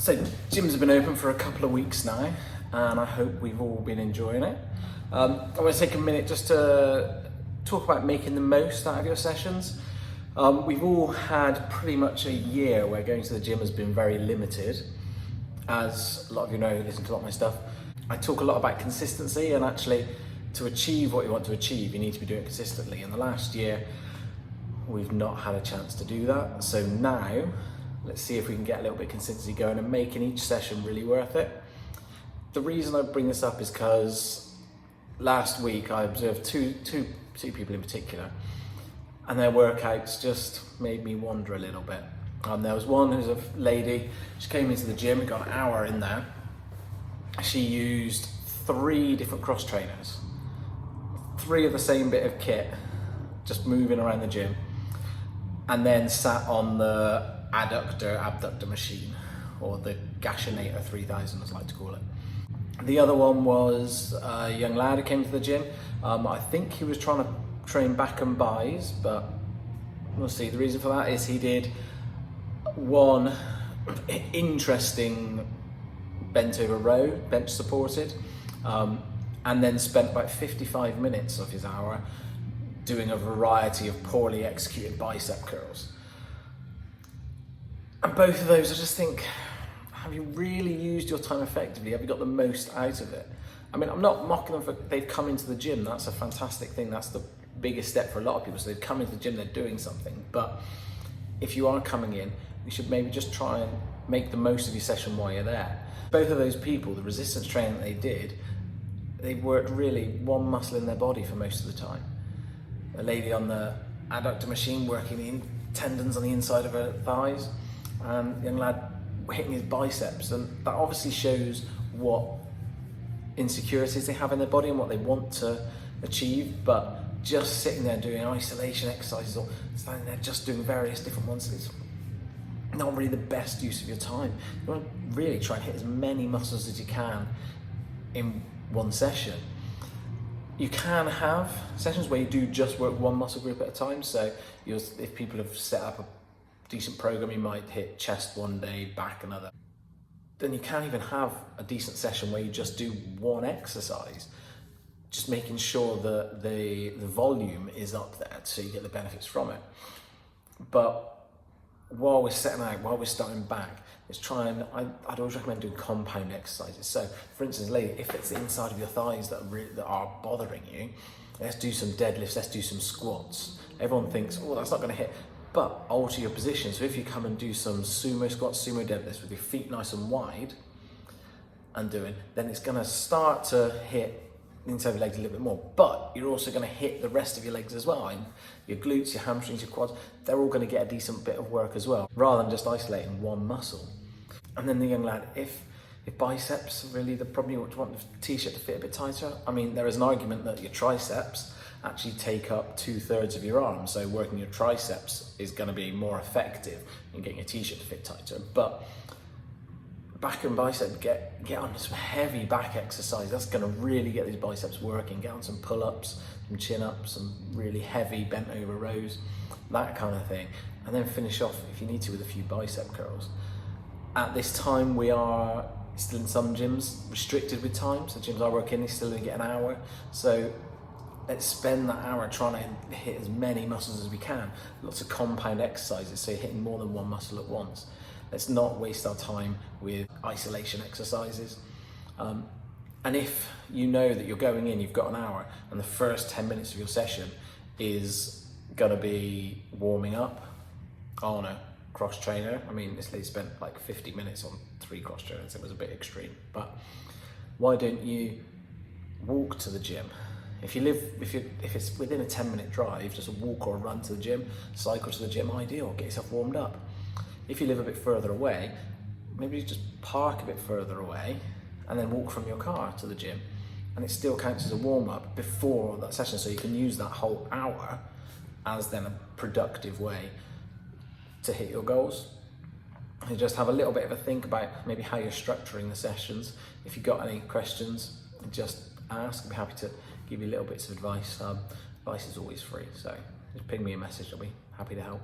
So gyms have been open for a couple of weeks now, and I hope we've all been enjoying it. I want to take a minute just to talk about making the most out of your sessions. We've all had pretty much a year where going to the gym has been very limited. As a lot of you know, who listen to a lot of my stuff, I talk a lot about consistency, and actually to achieve what you want to achieve, you need to be doing it consistently. In the last year, we've not had a chance to do that. So now, let's see if we can get a little bit of consistency going and making each session really worth it. The reason I bring this up is because last week I observed two people in particular, and their workouts just made me wonder a little bit. There was one who's a lady, she came into the gym, got an hour in there. She used 3 different cross trainers, 3 of the same bit of kit, just moving around the gym, and then sat on the abductor machine, or the Gashinator 3000 as I like to call it. The other one was a young lad who came to the gym. I think he was trying to train back and buys, but we'll see. The reason for that is he did one interesting bent over row, bench supported, and then spent about 55 minutes of his hour doing a variety of poorly executed bicep curls. And both of those, I just think, have you really used your time effectively? Have you got the most out of it? I mean, I'm not mocking them for, they've come into the gym. That's a fantastic thing. That's the biggest step for a lot of people. So they've come into the gym, they're doing something. But if you are coming in, you should maybe just try and make the most of your session while you're there. Both of those people, the resistance training that they did, they worked really one muscle in their body for most of the time. A lady on the adductor machine working the tendons on the inside of her thighs, and the young lad hitting his biceps, and that obviously shows what insecurities they have in their body and what they want to achieve. But just sitting there doing isolation exercises or standing there just doing various different ones is not really the best use of your time. You want to really try and hit as many muscles as you can in one session. You can have sessions where you do just work one muscle group at a time. So if people have set up a decent program, you might hit chest one day, back another. Then you can't even have a decent session where you just do one exercise, just making sure that the volume is up there so you get the benefits from it. But while we're setting out, while we're starting back, I'd always recommend doing compound exercises. So for instance, if it's the inside of your thighs that are bothering you, let's do some deadlifts, let's do some squats. Everyone thinks, oh, that's not going to hit. But alter your position. So if you come and do some sumo squats, sumo deadlifts with your feet nice and wide and then it's going to start to hit the inside of your legs a little bit more. But you're also going to hit the rest of your legs as well. And your glutes, your hamstrings, your quads, they're all going to get a decent bit of work as well, rather than just isolating one muscle. And then the young lad, if biceps are really the problem, you want the t-shirt to fit a bit tighter. I mean, there is an argument that your triceps actually take up 2/3 of your arm, so working your triceps is going to be more effective in getting your t-shirt to fit tighter. But back and bicep, get on some heavy back exercise. That's going to really get these biceps working. Get on some pull-ups, some chin-ups, some really heavy bent over rows, that kind of thing. And then finish off, if you need to, with a few bicep curls. At this time, we are still in some gyms restricted with time. So gyms I work in, they still only get an hour. So let's spend that hour trying to hit as many muscles as we can. Lots of compound exercises, so you're hitting more than one muscle at once. Let's not waste our time with isolation exercises. And if you know that you're going in, you've got an hour, and the first 10 minutes of your session is gonna be warming up on a cross trainer. I mean, this lady spent like 50 minutes on 3 cross trainers. It was a bit extreme, but why don't you walk to the gym? If it's within a 10-minute drive, just walk or run to the gym, cycle to the gym, ideal, get yourself warmed up. If you live a bit further away, maybe you just park a bit further away and then walk from your car to the gym. And it still counts as a warm-up before that session, so you can use that whole hour as then a productive way to hit your goals. And just have a little bit of a think about maybe how you're structuring the sessions. If you've got any questions, just ask. I'd be happy to give you little bits of advice. Advice is always free, so just ping me a message. I'll be happy to help.